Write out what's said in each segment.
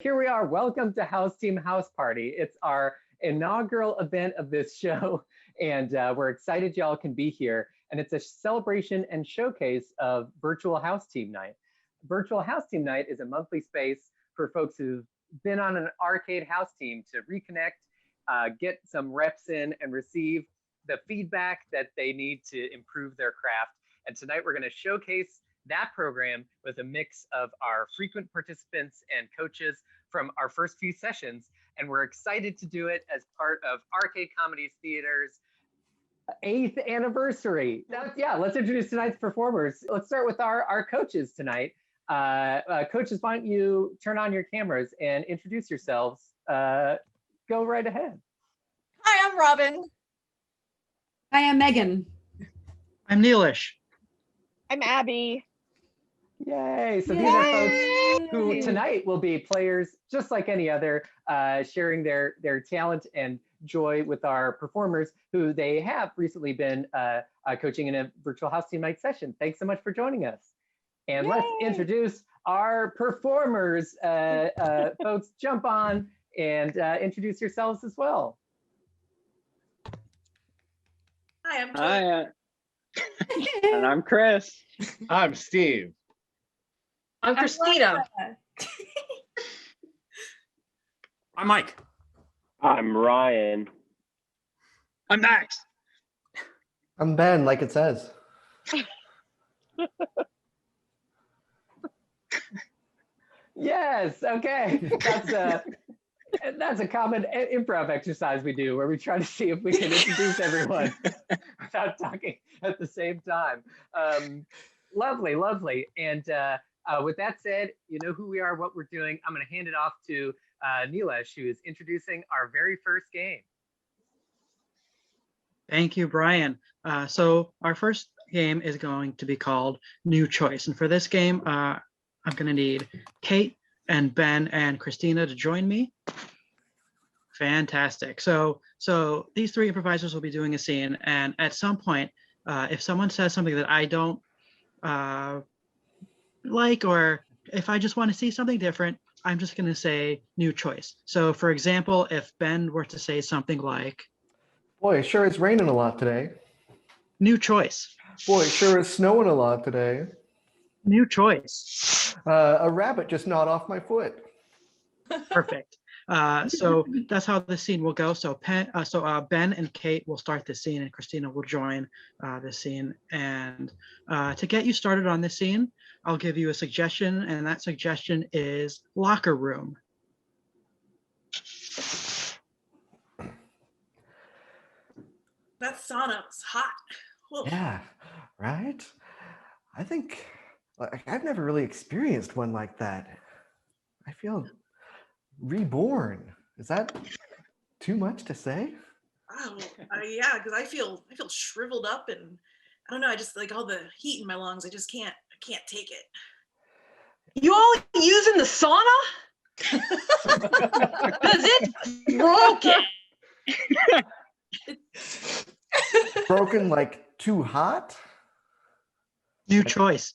Here we are. Welcome to House Team House Party. It's our inaugural event of this show, and we're excited y'all can be here. And it's a celebration and showcase of Virtual House Team Night. Virtual House Team Night is a monthly space for folks who've been on an arcade house team to reconnect, get some reps in, and receive the feedback that they need to improve their craft. And tonight we're going to showcase that program with a mix of our frequent participants and coaches from our first few sessions. And we're excited to do it as part of Arcade Comedy Theater's 8th anniversary. Let's introduce tonight's performers. Let's start with our coaches tonight. Coaches, why don't you turn on your cameras and introduce yourselves? Go right ahead. Hi, I'm Robin. Hi, I'm Megan. I'm Nilesh. I'm Abby. Yay! So these are folks who tonight will be players just like any other, sharing their talent and joy with our performers who they have recently been coaching in a virtual house team night session. Thanks so much for joining us. And let's introduce our performers. Folks, jump on and introduce yourselves as well. Hi, I'm Kate. And I'm Chris. I'm Steve. I'm Christina. I'm Mike. I'm Ryan. I'm Max. I'm Ben, like it says. Yes, okay. That's a common improv exercise we do where we try to see if we can introduce everyone without talking at the same time. Lovely, lovely. And with that said, you know who we are, what we're doing. I'm going to hand it off to Nilesh, who is introducing our very first game. Thank you, Brian. So our first game is going to be called New Choice. And for this game, I'm going to need Kate and Ben and Christina to join me. Fantastic. So these three improvisers will be doing a scene. And at some point, if someone says something that I don't like, or if I just want to see something different, I'm just going to say new choice. So for example, if Ben were to say something like, Boy, it sure is raining a lot today. new choice. Boy, it sure is snowing a lot today. New choice. A rabbit just gnawed off my foot. Perfect. So that's how the scene will go. So Ben and Kate will start the scene, and Christina will join the scene. And to get you started on this scene, I'll give you a suggestion, and that suggestion is locker room. That sauna was hot. Whoa. Yeah, right? I think I've never really experienced one like that. I feel reborn. Is that too much to say? Oh, yeah, because I feel shriveled up, and I don't know. I just like all the heat in my lungs. I can't take it. You all using the sauna? Because it's broken. Broken like too hot? New choice.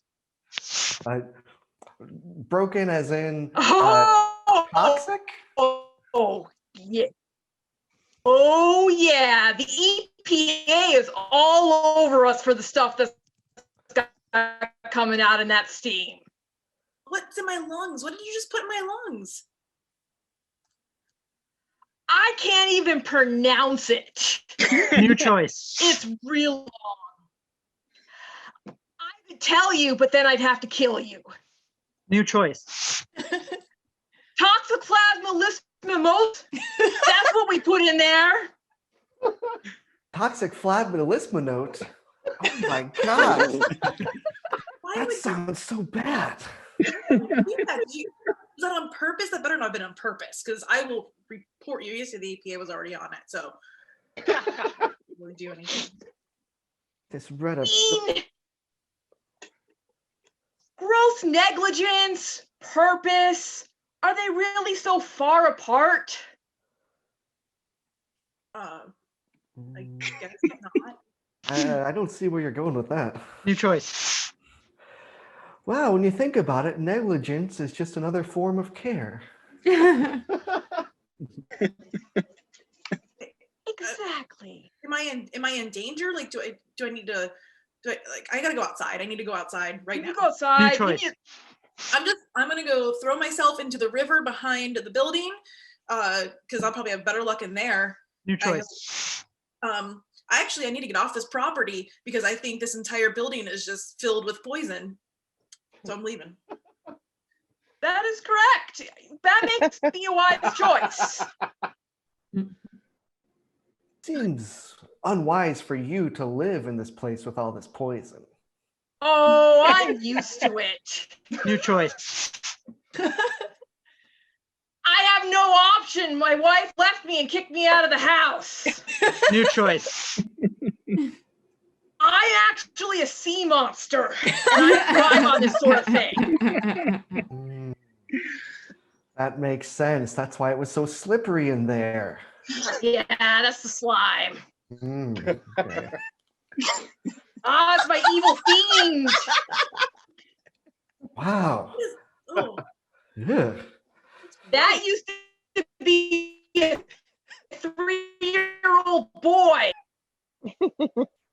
Broken as in toxic? Oh, yeah. Oh, yeah. The EPA is all over us for the stuff that's coming out in that steam. What's in my lungs? What did you just put in my lungs? I can't even pronounce it. New choice. It's real long. I could tell you, but then I'd have to kill you. New choice. Toxoplasmosis. That's what we put in there. Toxic plasminolismonote. Oh my god. That sounds so bad. Was that on purpose? That better not have been on purpose, because I will report you. Yesterday the EPA was already on it, so I wouldn't do anything. This red of Gross negligence, purpose. Are they really so far apart? I guess not. I don't see where you're going with that. New choice. Wow, when you think about it, negligence is just another form of care. Exactly. Am I in danger? Like, do I need to? I gotta go outside. I need to go outside right You now. can go outside. New choice. I'm gonna go throw myself into the river behind the building, because I'll probably have better luck in there. New choice. I need to get off this property because I think this entire building is just filled with poison. So I'm leaving. That is correct. That makes me a wise choice. Seems unwise for you to live in this place with all this poison. Oh, I'm used to it. New choice. I have no option. My wife left me and kicked me out of the house. New choice. I'm actually a sea monster, and I thrive on this sort of thing. Mm, that makes sense. That's why it was so slippery in there. Yeah, that's the slime. Okay. Ah, it's my evil fiend. Wow. Oh, Yeah. That used to be a 3-year-old boy. was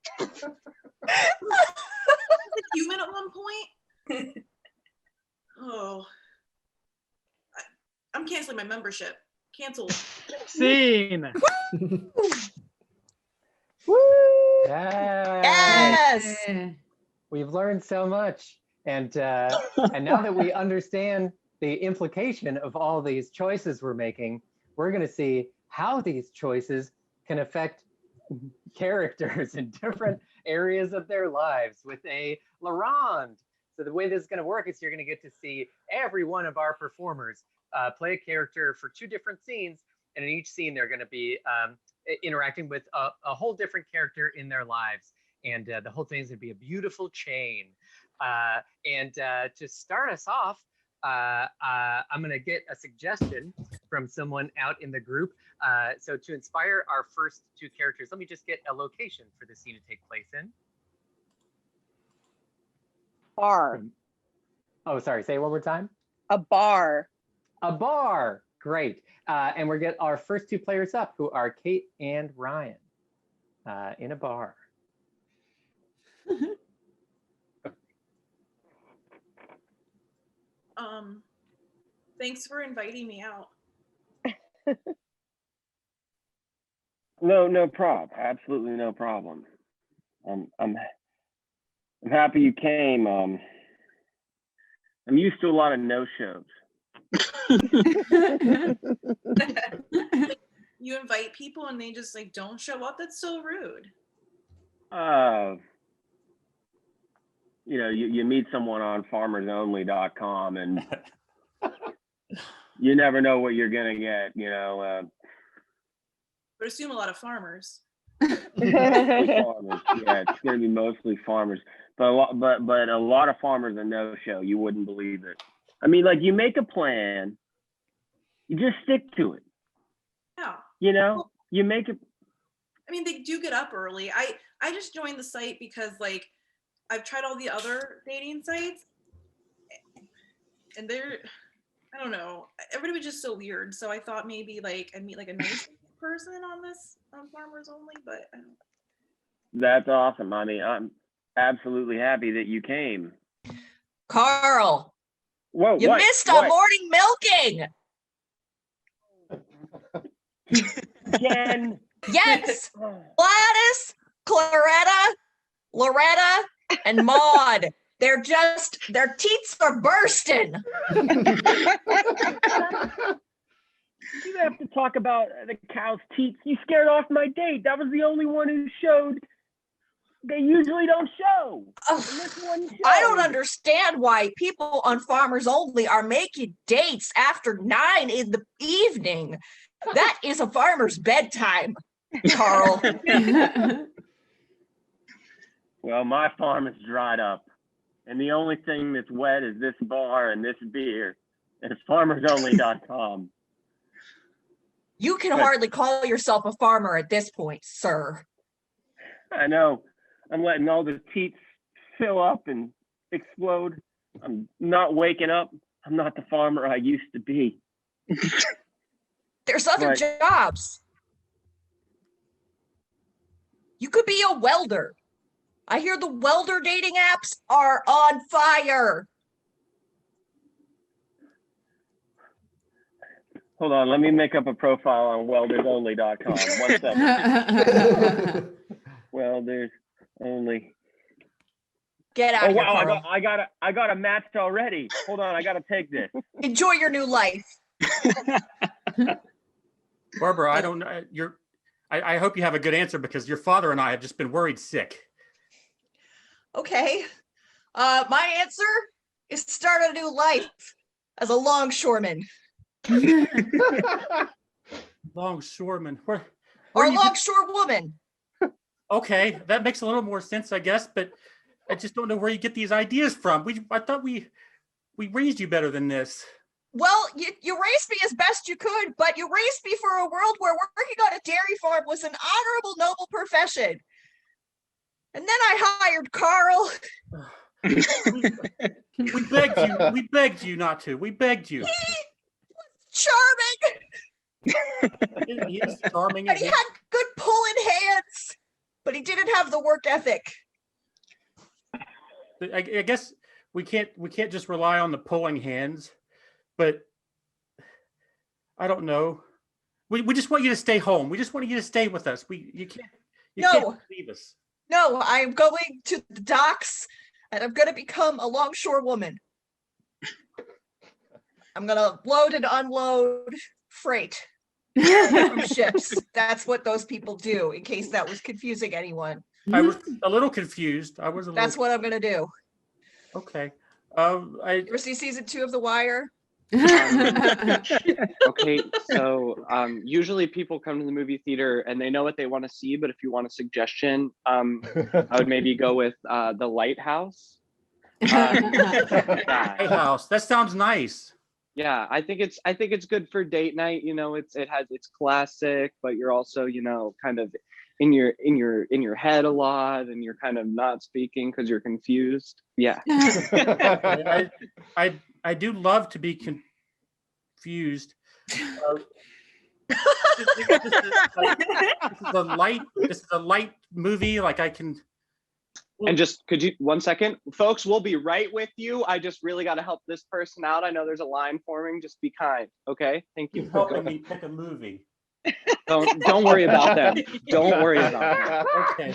it human at one point? Oh, I'm canceling my membership. Cancel. Scene. Yes. Yes. We've learned so much, and now that we understand the implication of all these choices we're making, we're going to see how these choices can affect characters in different areas of their lives with a Laurent. So the way this is going to work is you're going to get to see every one of our performers play a character for 2 different scenes, and in each scene they're going to be interacting with a whole different character in their lives, and the whole thing is going to be a beautiful chain. And to start us off, I'm going to get a suggestion from someone out in the group. So to inspire our first 2 characters, let me just get a location for the scene to take place in. Bar. Oh, sorry, say it one more time. A bar. A bar, great. And we'll get our first 2 players up, who are Kate and Ryan, in a bar. Thanks for inviting me out. No problem. Absolutely no problem. I'm happy you came. I'm used to a lot of no-shows. You invite people and they just like don't show up. That's so rude. You meet someone on farmersonly.com and you never know what you're gonna get, But assume a lot of farmers. farmers. Yeah, it's gonna be mostly farmers. But a lot of farmers are no show. You wouldn't believe it. I mean, like, you make a plan, you just stick to it. Yeah. You make it. I mean, they do get up early. I just joined the site because like I've tried all the other dating sites and I don't know, everybody was just so weird. So I thought maybe like I'd meet like a nice person on Farmers Only, but I don't. That's awesome. I mean, I'm absolutely happy that you came. Carl, Whoa, you what? missed What? our morning milking. Jen. Yes, Gladys, Claretta, Loretta, and Maud. Their teats are bursting. You have to talk about the cow's teeth. You scared off my date. That was the only one who showed. They usually don't show. And this one showed. I don't understand why people on Farmers Only are making dates after 9 in the evening. That is a farmer's bedtime, Carl. Well, my farm is dried up, and the only thing that's wet is this bar and this beer. And it's farmersonly.com. You can hardly call yourself a farmer at this point, sir. I know. I'm letting all the teats fill up and explode. I'm not waking up. I'm not the farmer I used to be. There's other Right. jobs. You could be a welder. I hear the welder dating apps are on fire. Hold on, let me make up a profile on weldersonly.com. 1 second. Welders only. Get out Oh of here, wow, Carl. I got a match already. Hold on, I gotta take this. Enjoy your new life. Barbara, I don't know. I hope you have a good answer because your father and I have just been worried sick. Okay. My answer is start a new life as a longshoreman. Longshoreman. Where Or a you get- longshore woman. Okay, that makes a little more sense, I guess, but I just don't know where you get these ideas from. I thought we raised you better than this. Well, you raised me as best you could, but you raised me for a world where working on a dairy farm was an honorable, noble profession. And then I hired Carl. We begged you not to. We begged you. Charming. He is charming. And he had good pulling hands, but he didn't have the work ethic. I guess we can't just rely on the pulling hands, but I don't know. We just want you to stay home. We just want you to stay with us. You can't leave us. No, I'm going to the docks and I'm going to become a longshore woman. I'm going to load and unload freight from ships. That's what those people do, in case that was confusing anyone. I was a little confused. That's what I'm going to do. Okay. You ever see season 2 of The Wire? Okay, so usually people come to the movie theater and they know what they want to see, but if you want a suggestion, I would maybe go with The Lighthouse. Lighthouse. That sounds nice. Yeah, I think it's good for date night. You know, it's classic, but you're also, you know, kind of in your head a lot, and you're kind of not speaking because you're confused. Yeah. I do love to be confused. This is a light movie. Like I can. And just could you 1 second, folks? We'll be right with you. I just really got to help this person out. I know there's a line forming. Just be kind, okay? Thank you. Helping me pick a movie. Don't worry about them. Don't worry about them. Okay.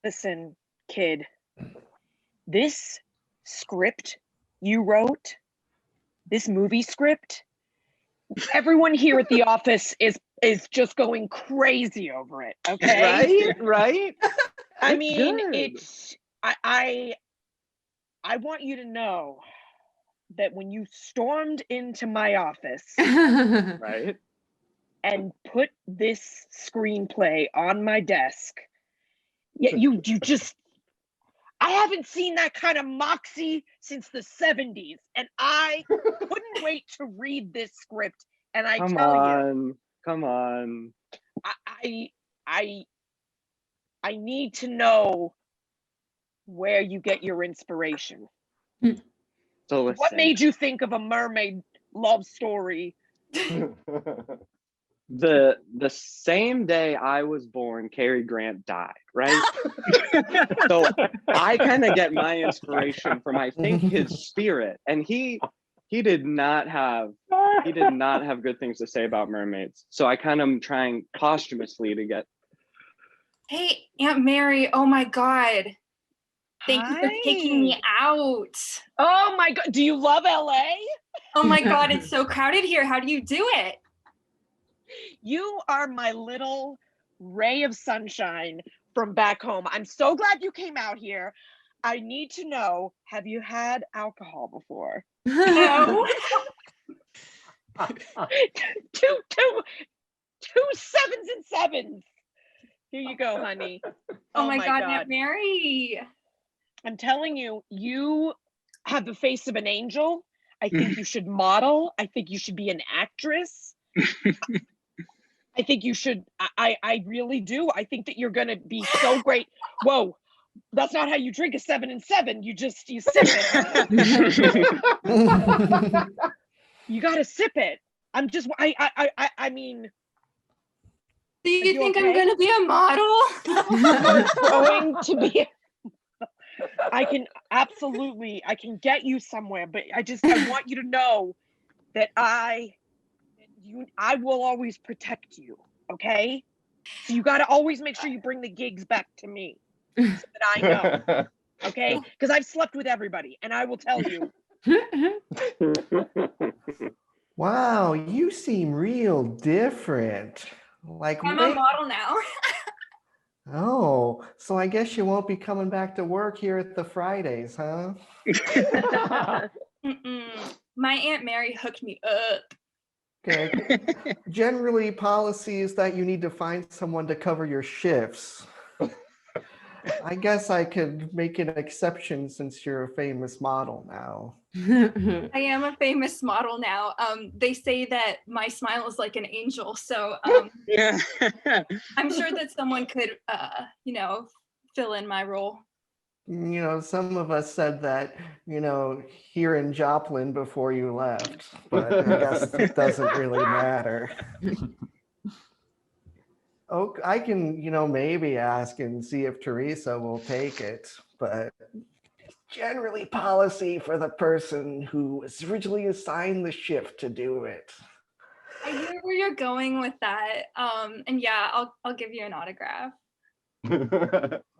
Listen, kid. This script you wrote, this movie script, everyone here at the office is just going crazy over it. Okay. Right. I mean, good. it's I want you to know that when you stormed into my office Right. and put this screenplay on my desk, yeah, you just, I haven't seen that kind of moxie since the 70s, and I couldn't wait to read this script. And I Come on. I need to know where you get your inspiration. So listen. What made you think of a mermaid love story? The same day I was born, Cary Grant died, right? So I kind of get my inspiration from, I think, his spirit, and he did not have good things to say about mermaids. So I kind of am trying posthumously to get. Hey, Aunt Mary, oh my God. Thank you for taking me out. Oh my God, do you love LA? Oh my God, it's so crowded here. How do you do it? You are my little ray of sunshine from back home. I'm so glad you came out here. I need to know, have you had alcohol before? No. two 7s and 7s. Here you go, honey. Oh my God, Aunt Mary. I'm telling you, you have the face of an angel. I think you should model. I think you should be an actress. I think you should. I really do. I think that you're going to be so great. Whoa. That's not how you drink a 7 and 7. You sip it. You gotta sip it. I mean. Do you think I'm okay? gonna be a model? Going to be. I can get you somewhere, but I want you to know that I will always protect you. Okay, so you got to always make sure you bring the gigs back to me, so that I know. Okay, because I've slept with everybody, and I will tell you. Wow, you seem real different. Like, I'm a model now. Oh, so I guess you won't be coming back to work here at the Fridays, huh? My Aunt Mary hooked me up. Okay. Generally, policy is that you need to find someone to cover your shifts. I guess I could make an exception since you're a famous model now. I am a famous model now. They say that my smile is like an angel, so I'm sure that someone could, fill in my role. Some of us said that, here in Joplin before you left, but I guess it doesn't really matter. Oh, I can, maybe ask and see if Teresa will take it, but generally policy for the person who was originally assigned the shift to do it. I hear where you're going with that. And yeah, I'll give you an autograph.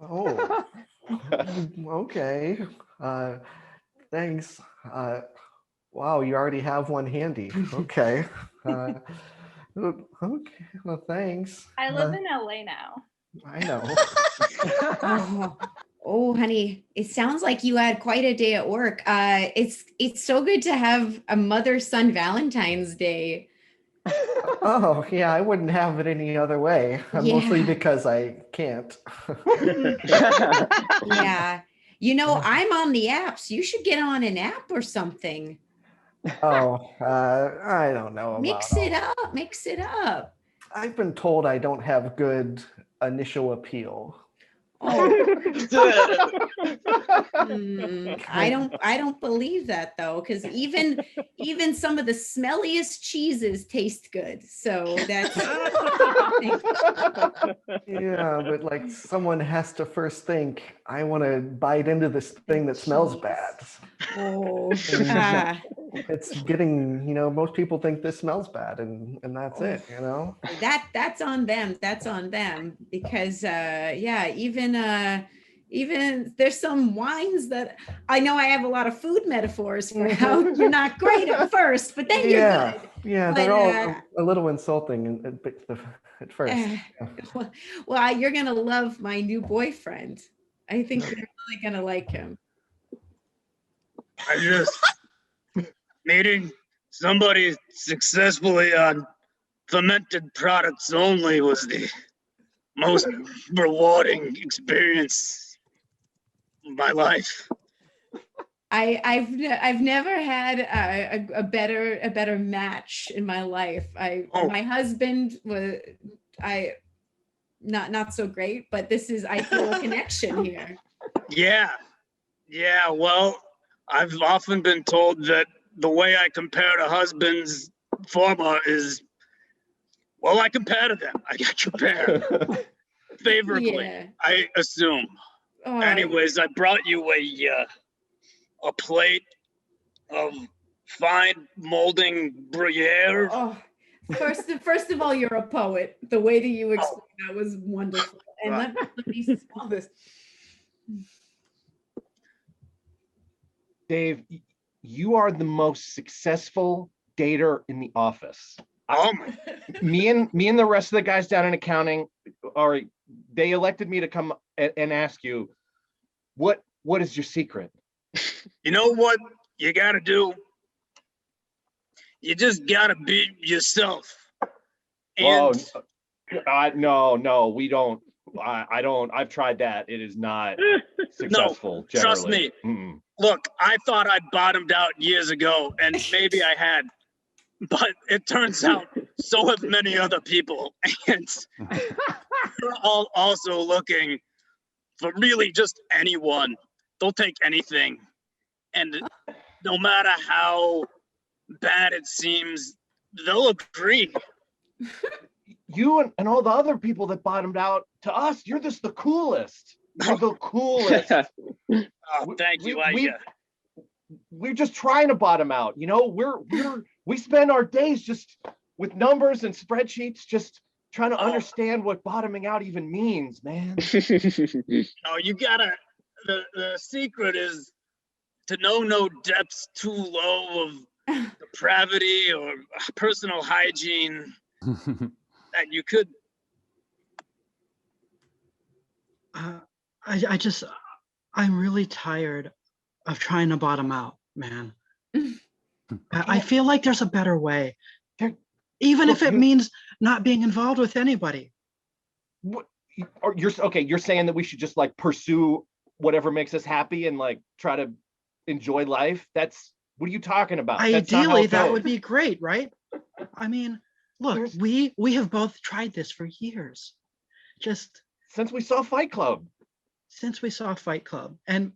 Oh, okay. Thanks. Wow, you already have one handy. Okay. Okay, well, thanks. I live in LA now. I know. Oh, honey, it sounds like you had quite a day at work. It's so good to have a mother-son Valentine's Day. Oh, yeah, I wouldn't have it any other way. Mostly because I can't. Yeah. I'm on the apps. You should get on an app or something. Oh, I don't know about Mix it up. I've been told I don't have good initial appeal. Oh. I don't believe that though, because even some of the smelliest cheeses taste good. So that's yeah, but like someone has to first think, I want to bite into this thing that smells bad. Oh, it's getting, most people think this smells bad, and that's it, That's on them. That's on them because even there's some wines that I know I have a lot of food metaphors for how you're not great at first, but then you're good. Yeah, they're all a little insulting at first. Well, you're gonna love my new boyfriend. I think you're really gonna like him. I just meeting somebody successfully on fermented products only was the most rewarding experience of my life. I've never had a better match in my life. My husband was not so great, but I feel a connection here. Yeah. Well, I've often been told that the way I compare to husbands former is, well, I compare to them. I compare favorably, yeah. I assume. Oh. Anyways, I brought you a plate of fine molding Gruyere. Oh, first of all, you're a poet. The way that you explained that was wonderful. And let me smell this. Dave, you are the most successful dater in the office. Me and the rest of the guys down in accounting, they elected me to come and ask you, what is your secret? You know what you gotta do? You just gotta be yourself. And no, we don't. I don't. I've tried that. It is not successful. No, trust me. Mm-mm. Look, I thought I'd bottomed out years ago, and maybe I had, but it turns out so have many other people, and we're all also looking for really just anyone. They'll take anything. And no matter how bad it seems, they'll agree. You and all the other people that bottomed out, to us, you're just the coolest. You're the coolest. Oh, thank you. We're just trying to bottom out. You know, we spend our days just with numbers and spreadsheets, just trying to understand what bottoming out even means, man. Oh, you gotta, the secret is to know no depths too low of depravity or personal hygiene that you could. I'm really tired of trying to bottom out, man. I feel like there's a better way, even if it means not being involved with anybody. You're saying that we should just like pursue whatever makes us happy and like try to enjoy life? What are you talking about? Ideally, that would be great, right? I mean, look, we have both tried this for years. Just since we saw Fight Club. And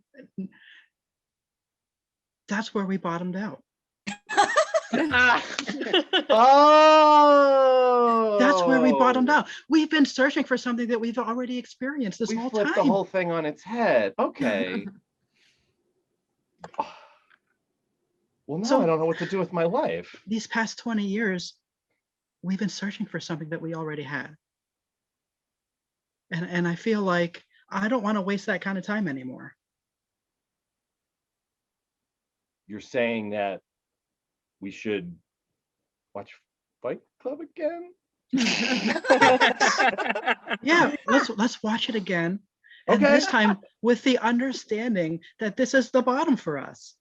that's where we bottomed out. Oh, that's where we bottomed out. We've been searching for something that we've already experienced this whole time. We flipped the whole thing on its head. Okay. Well, now I don't know what to do with my life. These past 20 years, we've been searching for something that we already had. And I feel like I don't want to waste that kind of time anymore. You're saying that we should watch Fight Club again? Yeah, let's watch it again. And this time with the understanding that this is the bottom for us.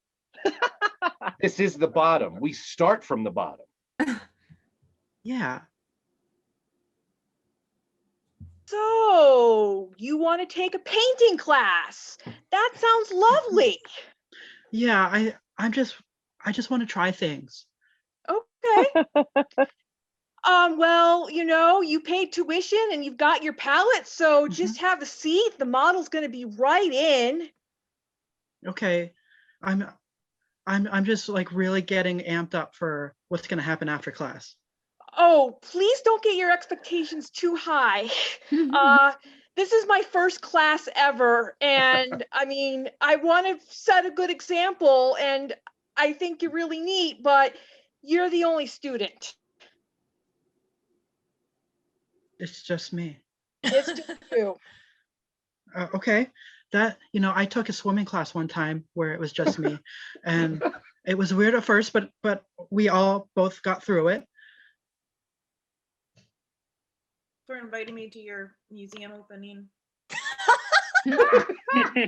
This is the bottom. We start from the bottom. Yeah. So you want to take a painting class? That sounds lovely. Yeah, I just want to try things. Okay. Well, you know, you paid tuition and you've got your palette, so just have a seat. The model's going to be right in. Okay. I'm just like really getting amped up for what's going to happen after class. Oh, please don't get your expectations too high. This is my first class ever, and I mean, I want to set a good example, and I think you're really neat, but you're the only student. It's just me. It's just you. Okay. That, you know, I took a swimming class one time where it was just me, and it was weird at first, but we all both got through it. For inviting me to your museum opening.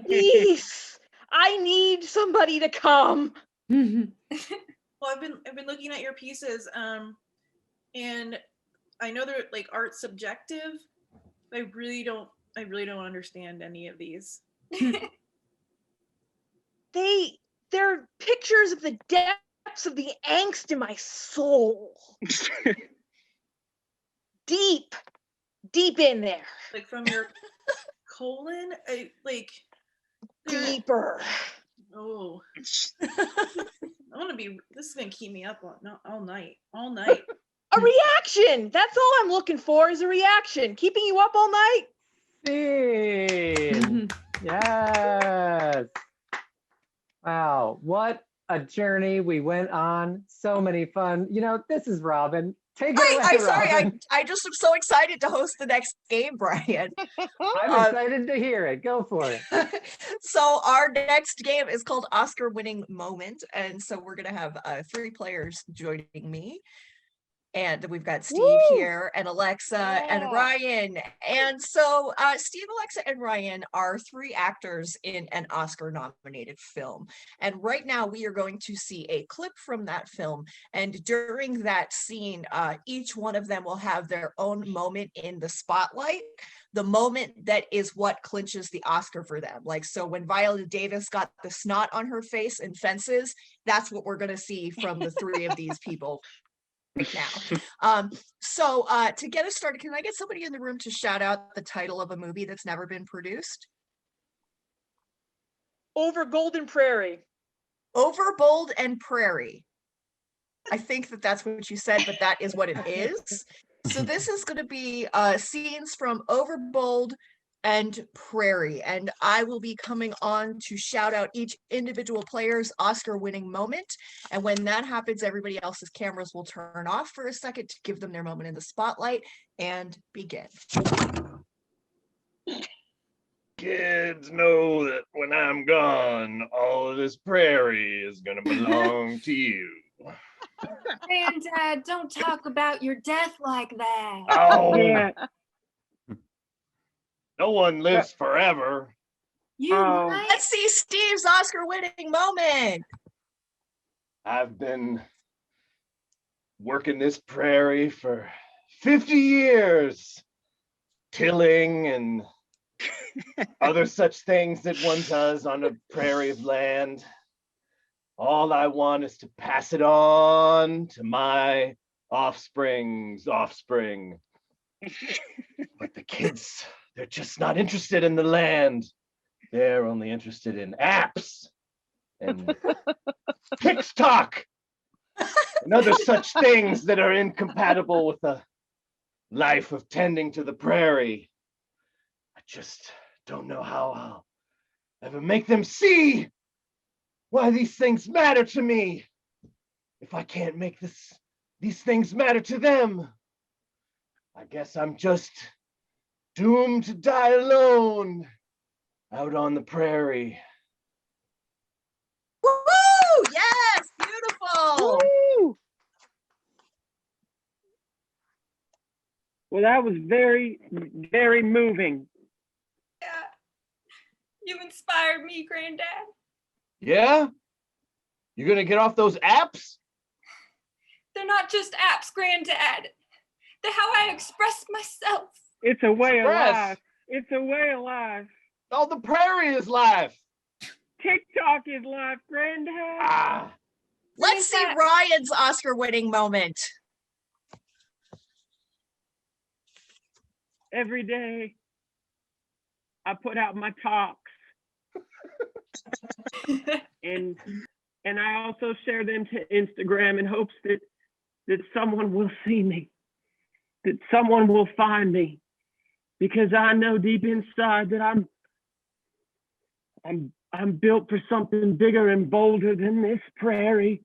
Please, I need somebody to come. Well, I've been looking at your pieces, and I know they're like art subjective. But I really don't understand any of these. They're pictures of the depths of the angst in my soul. Deep in there. Like from your colon, deeper. Oh, I want to be. This is gonna keep me up all night. A reaction. That's all I'm looking for is a reaction. Keeping you up all night. Scene. Yes. Wow, what a journey we went on. So many fun. You know, this is Robin. Take it away, I'm sorry. Robin. I just am so excited to host the next game, Brian. I'm excited to hear it. Go for it. So our next game is called Oscar Winning Moment. And so we're going to have 3 players joining me. And we've got Steve here and Alexa and Ryan. And so Steve, Alexa, and Ryan are 3 actors in an Oscar-nominated film. And right now we are going to see a clip from that film. And during that scene, each one of them will have their own moment in the spotlight. The moment that is what clinches the Oscar for them. Like, so when Viola Davis got the snot on her face in Fences, that's what we're going to see from the 3 of these people right now. So to get us started, can I get somebody in the room to shout out the title of a movie that's never been produced? Over Golden Prairie. Over Bold and Prairie. I think that's what you said, but that is what it is. So this is going to be scenes from Over Bold and Prairie, and I will be coming on to shout out each individual player's Oscar-winning moment. And when that happens, everybody else's cameras will turn off for a second to give them their moment in the spotlight and begin. Kids know that when I'm gone, all of this prairie is gonna belong to you. Granddad, don't talk about your death like that. Oh, Yeah. no one lives forever. You might. Let's see Steve's Oscar-winning moment. I've been working this prairie for 50 years, tilling and other such things that one does on a prairie of land. All I want is to pass it on to my offspring's offspring. But the kids, they're just not interested in the land. They're only interested in apps and TikTok and other such things that are incompatible with a life of tending to the prairie. I just don't know how I'll ever make them see why these things matter to me if I can't make these things matter to them. I guess I'm just doomed to die alone out on the prairie. Woo! Yes, beautiful. Woo! Well, that was very, very moving. Yeah. You inspired me, Granddad. Yeah? You gonna get off those apps? They're not just apps, Granddad. They're how I express myself. It's a way of Express. life. It's a way of life. Oh, the prairie is life. TikTok is life, Granddad. Ah. Let's see Ryan's Oscar-winning moment. Every day, I put out my talks, and I also share them to Instagram in hopes that someone will see me, that someone will find me, because I know deep inside that I'm built for something bigger and bolder than this prairie.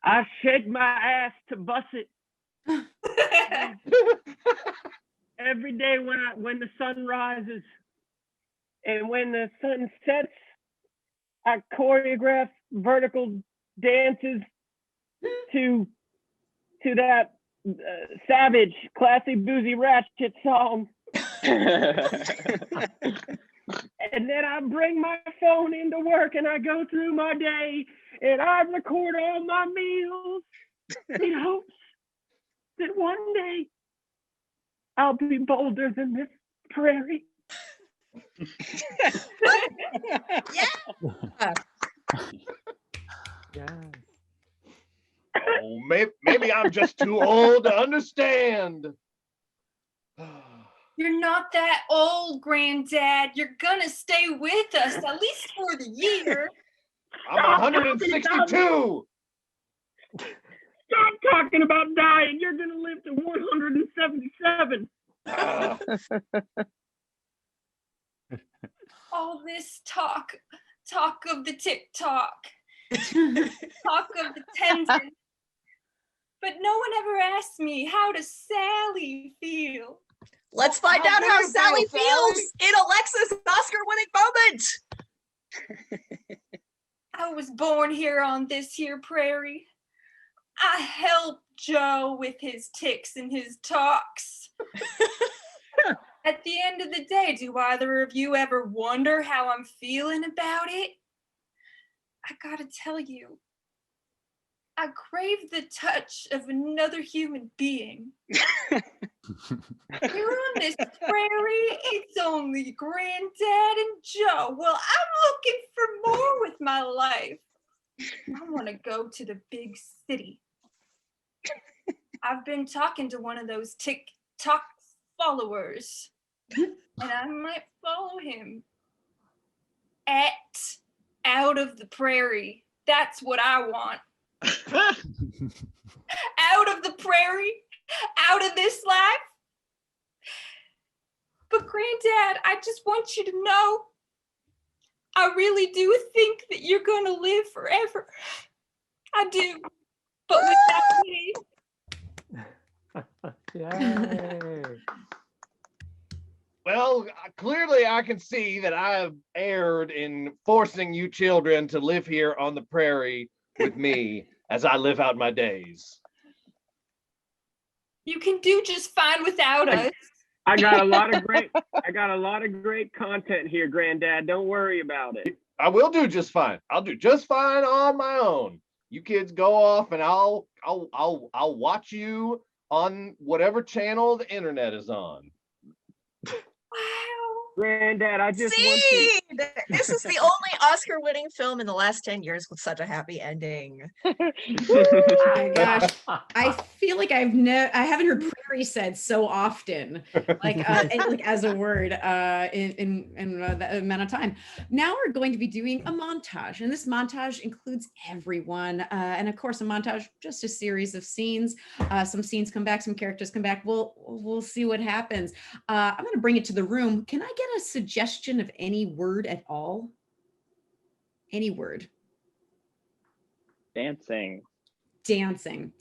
I shake my ass to bust it. Every day when the sun rises and when the sun sets, I choreograph vertical dances to that savage, classy, boozy, ratchet song. And then I bring my phone into work and I go through my day and I record all my meals in hopes that one day I'll be bolder than this prairie. Yeah. Yeah. Oh, maybe I'm just too old to understand. You're not that old, Granddad. You're gonna stay with us, at least for the year. I'm 162. Stop talking about dying. You're going to live to 177. All this talk of the TikTok, talk of the tendon. But no one ever asked me, how does Sally feel? Let's find out how Sally feels in Alexa's Oscar-winning moment. I was born here on this here prairie. I helped Joe with his tics and his talks. At the end of the day, do either of you ever wonder how I'm feeling about it? I gotta tell you, I crave the touch of another human being. Here on this prairie, it's only Granddad and Joe. Well, I'm looking for more with my life. I want to go to the big city. I've been talking to one of those TikTok followers, and I might follow him. out of the prairie. That's what I want. Out of the prairie, out of this life. But Granddad, I just want you to know, I really do think that you're going to live forever. I do. But without me. Yay. Well, clearly I can see that I have erred in forcing you children to live here on the prairie with me as I live out my days. You can do just fine without us. I got a lot of great content here, Granddad. Don't worry about it. I will do just fine. I'll do just fine on my own. You kids go off and I'll watch you on whatever channel the internet is on. Granddad, I just want See, to. this is the only Oscar-winning film in the last 10 years with such a happy ending. Oh my gosh, I feel like I haven't heard prairie said so often, like as a word in that amount of time. Now we're going to be doing a montage, and this montage includes everyone, and of course a montage, just a series of scenes. Some scenes come back, some characters come back. We'll see what happens. I'm going to bring it to the room. Can I get a suggestion of any word at all? Any word? Dancing. Dancing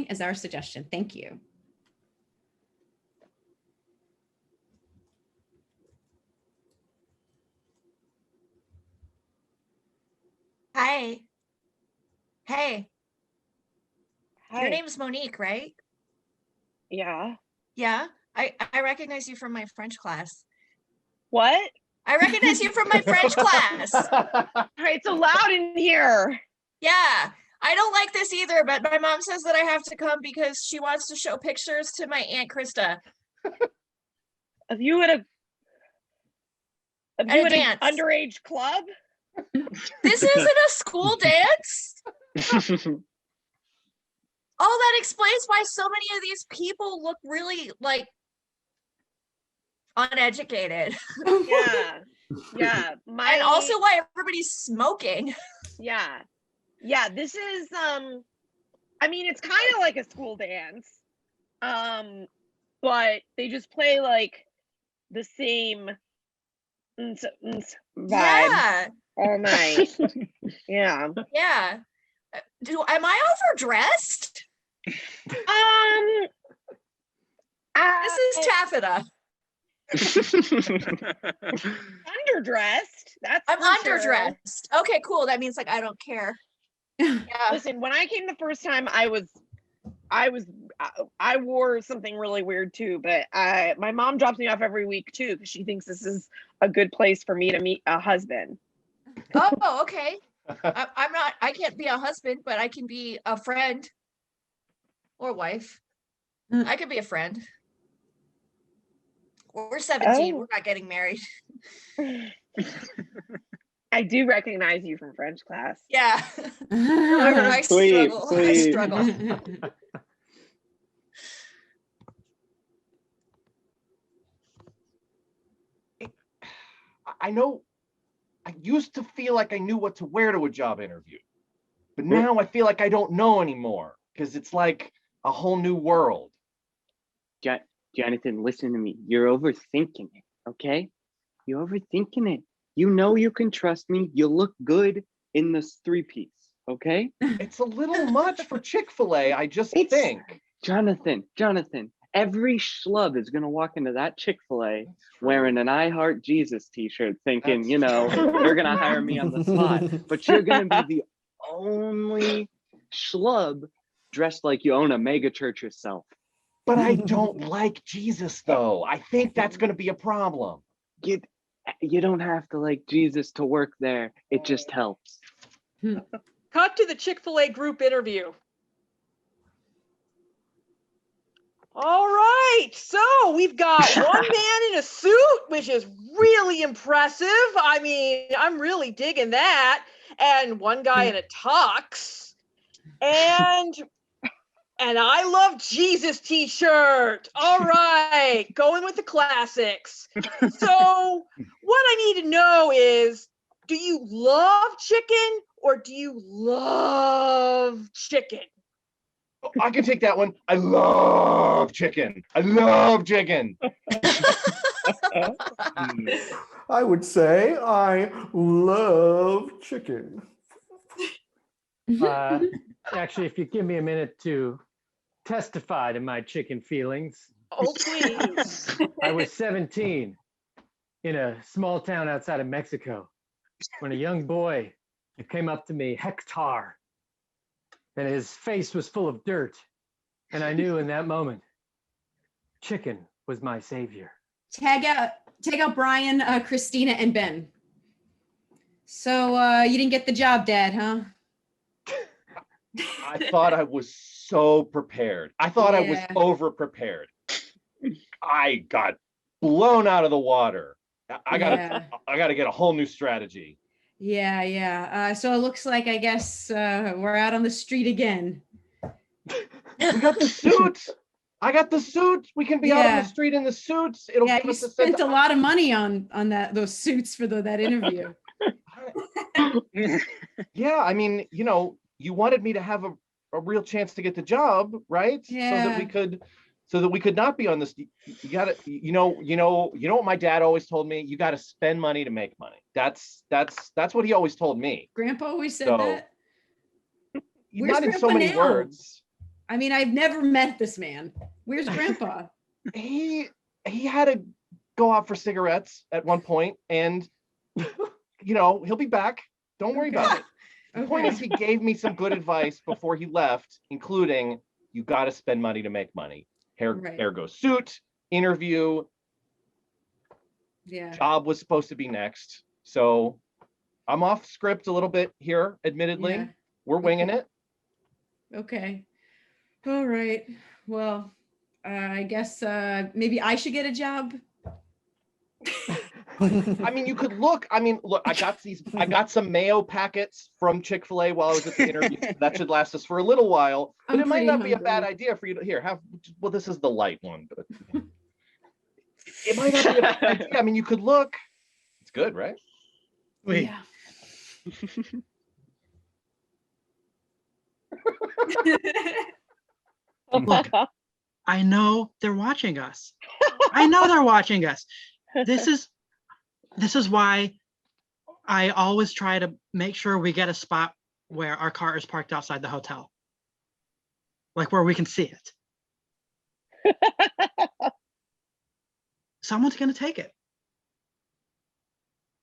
is our suggestion. Thank you. Hi. Hey. Hi. Your name's Monique, right? Yeah. Yeah. I recognize you from my French class. What? I recognize you from my French class. All right, it's so loud in here. Yeah. I don't like this either, but my mom says that I have to come because she wants to show pictures to my Aunt Krista. Of you at At an dance. underage club? This isn't a school dance? Oh, that explains why so many of these people look really like uneducated. Yeah. Yeah. And also why everybody's smoking. Yeah. Yeah, this is I mean, it's kind of like a school dance. But they just play like the same vibe Yeah. all night. Yeah. Yeah. Am I overdressed? This is taffeta. Underdressed. That's I'm for sure. underdressed. Okay, cool. That means like I don't care. Yeah. Listen, when I came the first time, I wore something really weird too, but my mom drops me off every week too because she thinks this is a good place for me to meet a husband. Oh, okay. I can't be a husband, but I can be a friend or wife. I could be a friend. We're 17. Oh. We're not getting married. I do recognize you from French class. Yeah. I struggle. I struggle. I know I used to feel like I knew what to wear to a job interview, but now I feel like I don't know anymore because it's like a whole new world. Jonathan, listen to me. You're overthinking it, okay? You're overthinking it. You know you can trust me. You look good in this three-piece, okay? It's a little much for Chick-fil-A, I just think. Jonathan, every schlub is gonna walk into that Chick-fil-A wearing an I Heart Jesus t-shirt thinking, That's you know, true. you're gonna hire me on the spot. But you're gonna be the only schlub dressed like you own a mega church yourself. But I don't like Jesus, though. I think that's going to be a problem. You don't have to like Jesus to work there. It just helps. Cut to the Chick-fil-A group interview. All right, so we've got one man in a suit, which is really impressive. I mean, I'm really digging that. And one guy in a tux. And I love Jesus t-shirt. All right, going with the classics. So what I need to know is, do you love chicken or do you love chicken? I can take that one. I love chicken. I love chicken. I would say I love chicken. Actually, if you give me a minute to testify to my chicken feelings. Oh, please. I was 17 in a small town outside of Mexico when a young boy came up to me, Hector, and his face was full of dirt. And I knew in that moment, chicken was my savior. Tag out Brian, Christina, and Ben. So you didn't get the job, Dad, huh? I thought I was so prepared. I thought I was Yeah. over prepared. I got blown out of the water. I gotta get a whole new strategy. Yeah. So it looks like, I guess, we're out on the street again. We got the suits. I got the suits. We can be out on Yeah. the street in the suits. It'll Yeah, give you us a spent sense a lot of money on those suits for that interview. Yeah, I mean, you wanted me to have a real chance to get the job, right? Yeah. So that we could not be on this. You gotta, what my dad always told me? You gotta spend money to make money. That's what he always told me. Grandpa always said So, that. Where's not in so Grandpa many now? words. I mean, I've never met this man. Where's Grandpa? He had to go out for cigarettes at one point, and he'll be back. Don't worry about it. The point is, he gave me some good advice before he left, including you got to spend money to make money. Ergo suit, interview, Yeah. job was supposed to be next. So I'm off script a little bit here, admittedly. Yeah. We're winging it. Okay. All right. Well, I guess maybe I should get a job. I mean, you could look. I mean, look, I got some mayo packets from Chick-fil-A while I was at the interview. That should last us for a little while. But I'm it might pretty not be a bad hungry. idea for you to have. Well, this is the light one, but it might not be a bad idea. I mean, you could look. It's good, right? Wait. Yeah. Look, I know they're watching us. I know they're watching us. This is why I always try to make sure we get a spot where our car is parked outside the hotel. Like where we can see it. Someone's gonna take it.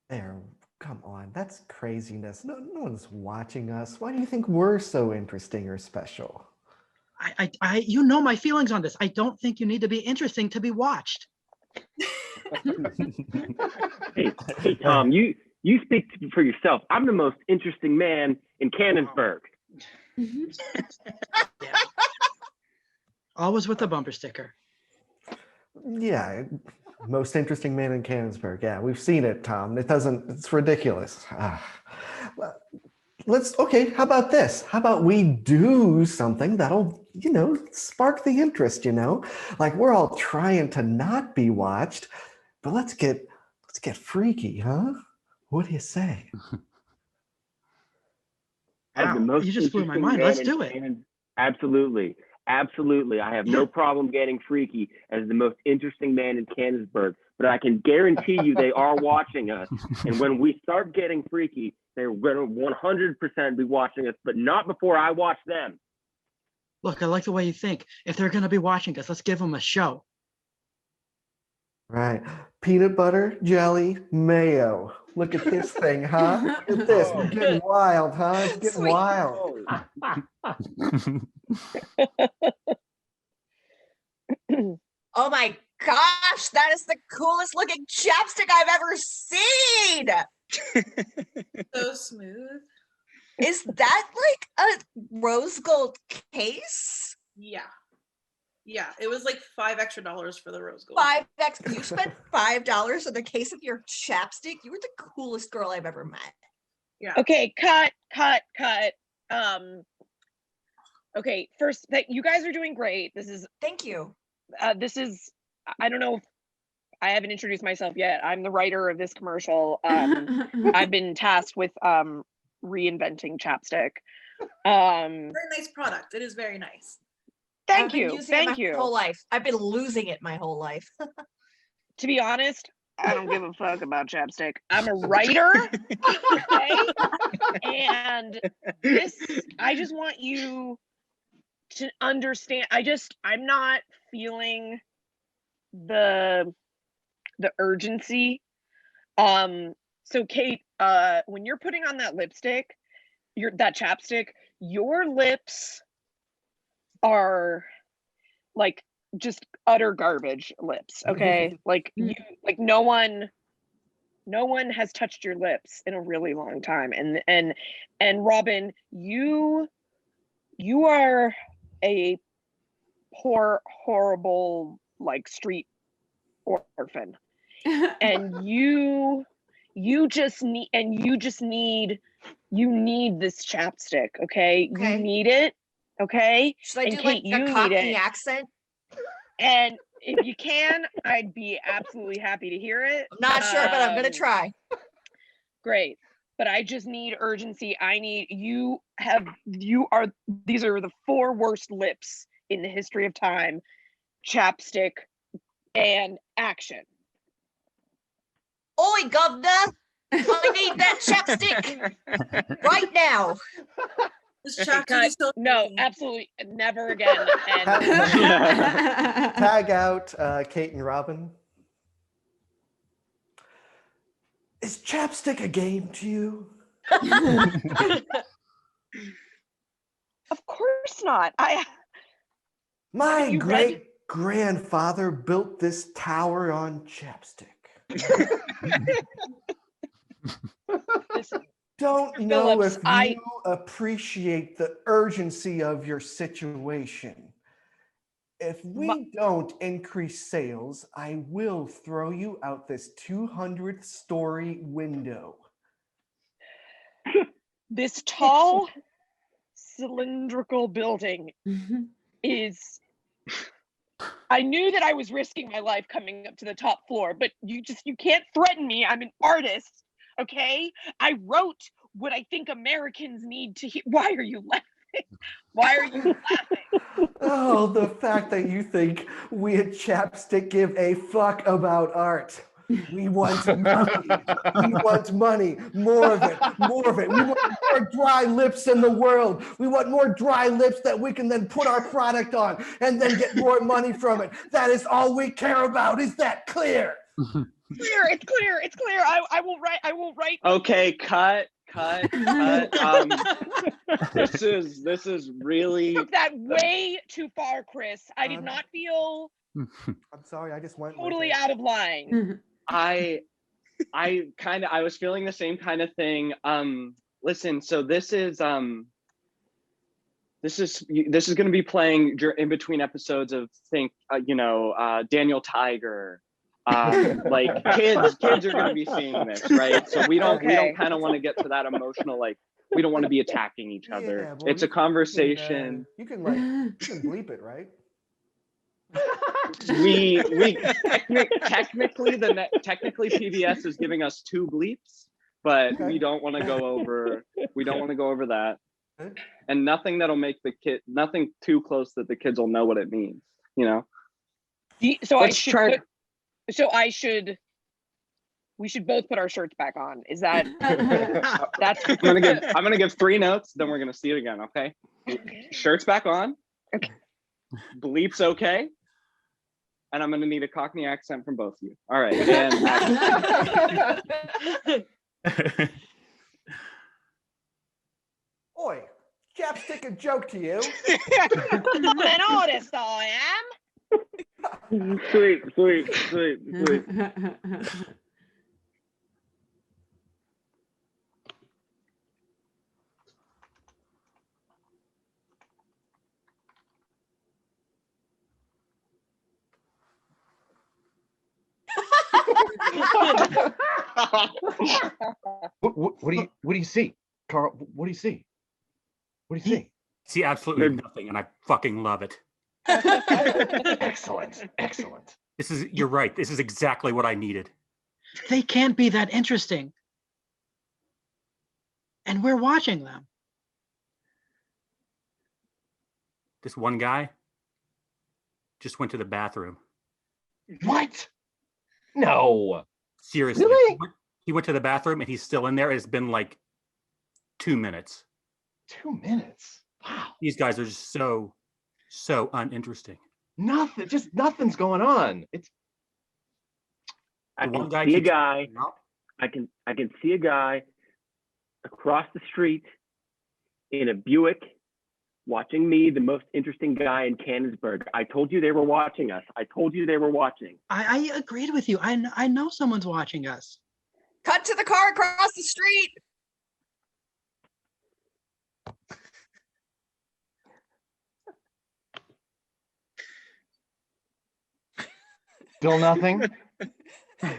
There, come on, that's craziness. No one's watching us. Why do you think we're so interesting or special? You know my feelings on this. I don't think you need to be interesting to be watched. Hey, Tom, you speak for yourself. I'm the most interesting man in Cannonsburg. Always with a bumper sticker. Yeah, most interesting man in Cannonsburg. Yeah, we've seen it, Tom. It's ridiculous. Okay, how about this? How about we do something that'll, spark the interest, Like we're all trying to not be watched, but let's get freaky, huh? What do you say? Wow, you just blew my mind. Let's do it. Absolutely. I have no problem getting freaky as the most interesting man in Cannonsburg, but I can guarantee you they are watching us. And when we start getting freaky, they're going to 100% be watching us, but not before I watch them. Look, I like the way you think. If they're going to be watching us, let's give them a show. Right. Peanut butter, jelly, mayo. Look at this thing, huh? Look at this. We're getting wild, huh? It's getting Sweet. wild. Oh my gosh, that is the coolest looking chapstick I've ever seen. So smooth. Is that like a rose gold case? Yeah, it was like $5 extra for the rose gold. You spent $5 on the case of your chapstick. You were the coolest girl I've ever met. Yeah. Okay, cut. Okay, first, you guys are doing great. Thank you. This is, I don't know. I haven't introduced myself yet. I'm the writer of this commercial. I've been tasked with reinventing chapstick. Very nice product. It is very nice. Thank I've been you. using it Thank my you. whole life. I've been losing it my whole life. To be honest, I don't give a fuck about chapstick. I'm a writer. Okay? And this, I just want you to understand. I'm not feeling the urgency. So Kate, when you're putting on that lipstick, that chapstick, your lips are like just utter garbage lips, okay? Like you, like no one has touched your lips in a really long time. And Robin, you are a poor, horrible, like street orphan. And you just need this chapstick, okay? You need it, okay? Should I and do Kate, like a Cockney accent? And if you can, I'd be absolutely happy to hear it. I'm not sure, but I'm gonna try. Great. But I just need urgency. I need these are the 4 worst lips in the history of time. Chapstick and action. Oi, governor! I need that chapstick right now. No, absolutely never again. And Tag out Kate and Robin. Is chapstick a game to you? Of course not. My great grandfather built this tower on chapstick. Don't know Phillips, if you appreciate the urgency of your situation. If we don't increase sales, I will throw you out this 200th story window. This tall, cylindrical building is... I knew that I was risking my life coming up to the top floor, but you can't threaten me. I'm an artist, okay? I wrote what I think Americans need to hear. Why are you laughing? Why are you laughing? Oh, the fact that you think we at Chapstick give a fuck about art. We want money. We want money. More of it. More of it. We want more dry lips in the world. We want more dry lips that we can then put our product on and then get more money from it. That is all we care about. Is that clear? Clear. It's clear. It's clear. I will write. Okay, cut. This is really Took that way too far, Chris. I did not feel I'm sorry, I just went totally out of line. I was feeling the same kind of thing. Listen, so this is going to be playing in between episodes of Daniel Tiger. Like kids are going to be seeing this, right? So we don't kind of want to get to that emotional, like we don't want to be attacking each other. Yeah, well, it's a conversation. You can bleep it, right? we technically PBS is giving us 2 bleeps, but we don't want to go over that, and nothing that'll make nothing too close that the kids will know what it means, you know. We should both put our shirts back on. Is that that's I'm gonna give 3 notes, then we're gonna see it again, okay? Shirts back on. Okay. Bleeps okay. And I'm gonna need a Cockney accent from both of you. All right. And Oi, chapstick a joke to you. I'm an artist, I am. Sweet. What do you see, Carl? What do you see? What do you see? See absolutely nothing, and I fucking love it. Excellent. You're right. This is exactly what I needed. They can't be that interesting. And we're watching them. This one guy just went to the bathroom. What? No. Seriously. Really? He went to the bathroom and he's still in there. It's been like 2 minutes. 2 minutes. Wow. These guys are just so uninteresting. Nothing's going on. It's I one can guy see a keeps guy. coming out. I can see a guy across the street in a Buick watching me, the most interesting guy in Canonsburg. I told you they were watching us. I told you they were watching. I agreed with you. I know someone's watching us. Cut to the car across the street. still nothing.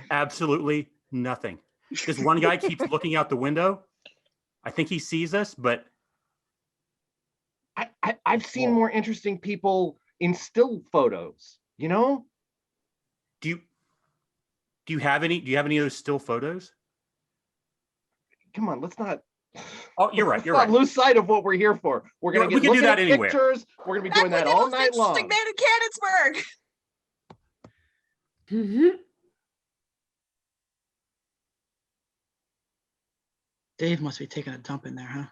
Absolutely nothing. This one guy keeps looking out the window. I think he sees us, but I've seen more interesting people in still photos, you know? do you have any of those still photos? Come on, let's not Oh, you're right. You're let's right. not lose sight of what we're here for. We're gonna We get can do looking that at anywhere. pictures. We're gonna be doing that Exactly, all the most night long. interesting man in Canonsburg. Dave must be taking a dump in there, huh?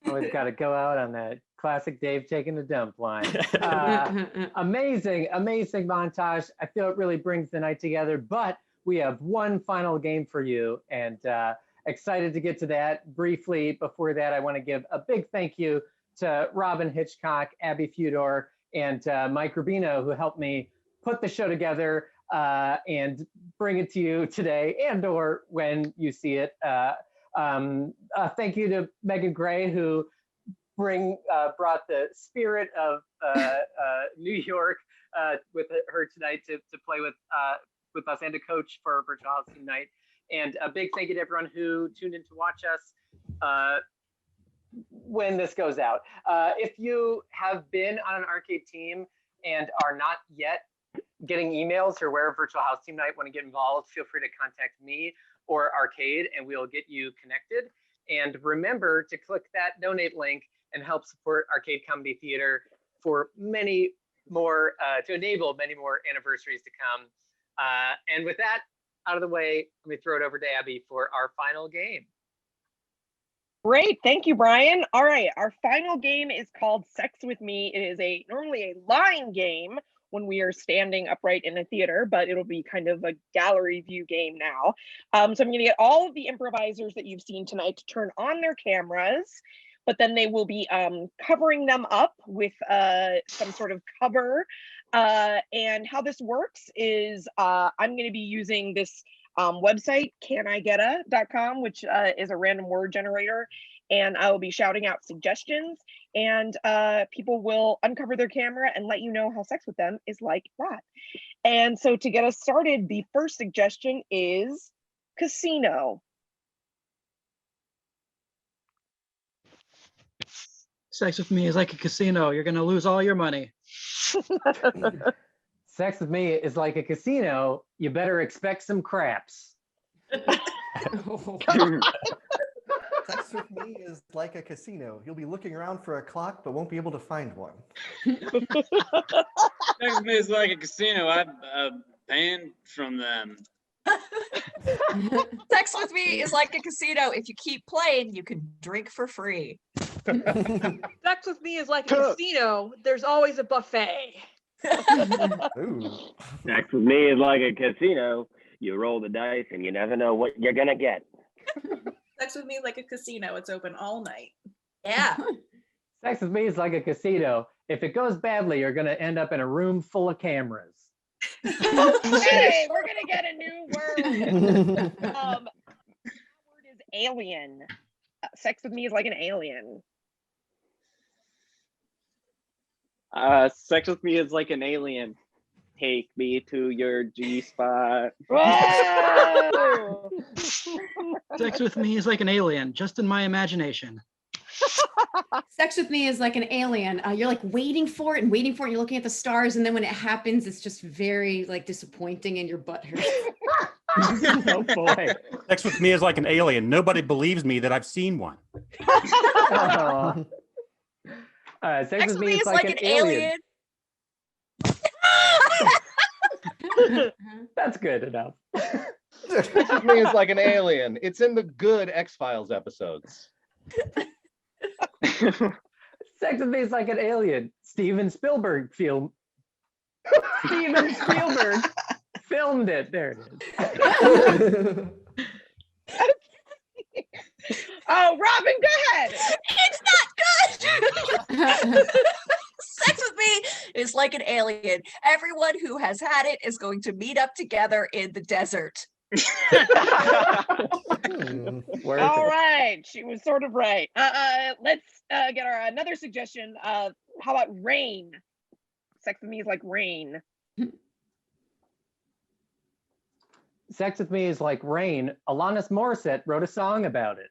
Always got to go out on that classic Dave taking a dump line. Amazing montage. I feel it really brings the night together, but we have one final game for you, and excited to get to that. Briefly, before that, I want to give a big thank you to Robin Hitchcock, Abby Fudor, and Mike Rubino, who helped me put the show together and bring it to you today and or when you see it. Thank you to Megan Gray, who brought the spirit of New York with her tonight to play with us and to coach for Virtual House Team Night. And a big thank you to everyone who tuned in to watch us when this goes out. If you have been on an arcade team and are not yet getting emails or where Virtual House Team Night want to get involved, feel free to contact me or Arcade and we'll get you connected. And remember to click that donate link and help support Arcade Comedy Theater for many more, to enable many more anniversaries to come. And with that out of the way, let me throw it over to Abby for our final game. Great, thank you, Brian. All right, our final game is called Sex With Me. It is normally a line game when we are standing upright in a theater, but it'll be kind of a gallery view game now. So I'm going to get all of the improvisers that you've seen tonight to turn on their cameras, but then they will be covering them up with some sort of cover. And how this works is I'm going to be using this website, canigeta.com, which is a random word generator. And I will be shouting out suggestions, and people will uncover their camera and let you know how sex with them is like that. And so to get us started, the first suggestion is casino. Sex with me is like a casino. You're going to lose all your money. Sex with me is like a casino. You better expect some craps. Sex with me is like a casino. You'll be looking around for a clock, but won't be able to find one. Sex with me is like a casino. I'm paying from them. Sex with me is like a casino. If you keep playing, you can drink for free. Sex with me is like a casino. There's always a buffet. Sex with me is like a casino. You roll the dice and you never know what you're gonna get. Sex with me is like a casino. It's open all night. Yeah. Sex with me is like a casino. If it goes badly, you're going to end up in a room full of cameras. Hey, we're gonna get a new word. That word is alien. Sex with me is like an alien. Sex with me is like an alien. Take me to your G-spot. Whoa! Sex with me is like an alien, just in my imagination. Sex with me is like an alien. You're like waiting for it and waiting for it. You're looking at the stars, and then when it happens, it's just very like disappointing, and your butt hurts. Oh boy. Sex with me is like an alien. Nobody believes me that I've seen one. Oh. Sex with me is like an alien. That's good enough. Sex with me is like an alien. It's in the good X-Files episodes. Sex with me is like an alien. Steven Spielberg filmed it. There it is. Oh, Robin, go ahead. It's not good. Sex with me is like an alien. Everyone who has had it is going to meet up together in the desert. All right, she was sort of right. Let's get our another suggestion. How about rain? Sex with me is like rain. Sex with me is like rain. Alanis Morissette wrote a song about it.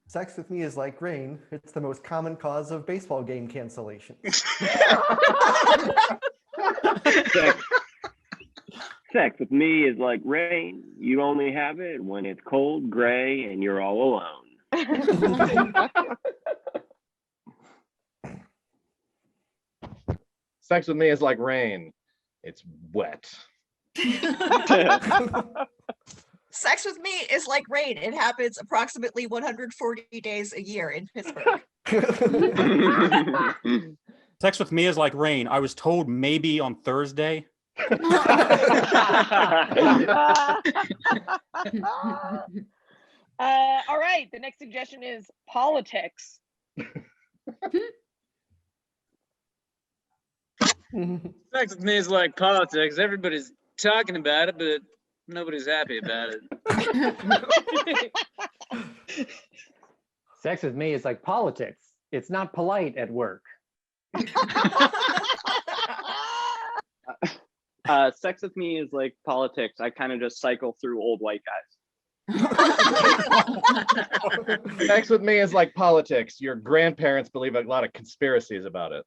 Sex with me is like rain. It's the most common cause of baseball game cancellation. Sex with me is like rain. You only have it when it's cold, gray, and you're all alone. Sex with me is like rain. It's wet. Sex with me is like rain. It happens approximately 140 days a year in Pittsburgh. Sex with me is like rain. I was told maybe on Thursday. All right, the next suggestion is politics. Sex with me is like politics. Everybody's talking about it, but nobody's happy about it. Sex with me is like politics. It's not polite at work. Sex with me is like politics. I kind of just cycle through old white guys. Sex with me is like politics. Your grandparents believe a lot of conspiracies about it.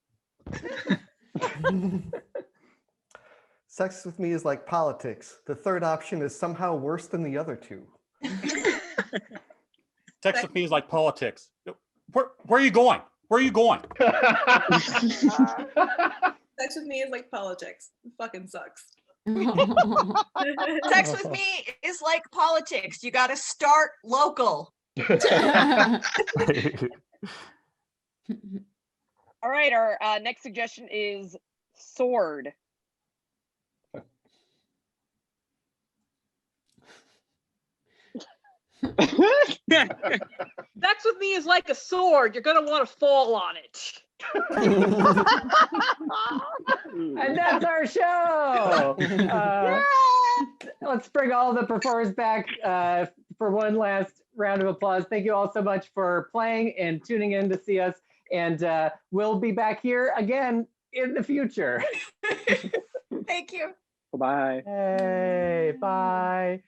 Sex with me is like politics. The third option is somehow worse than the other two. Sex with me is like politics. Where are you going? Where are you going? Sex with me is like politics. It fucking sucks. Sex with me is like politics. You got to start local. All right, our next suggestion is sword. Sex with me is like a sword. You're gonna want to fall on it. And that's our show. Let's bring all the performers back for one last round of applause. Thank you all so much for playing and tuning in to see us. And we'll be back here again in the future. Thank you. Bye. Hey, bye.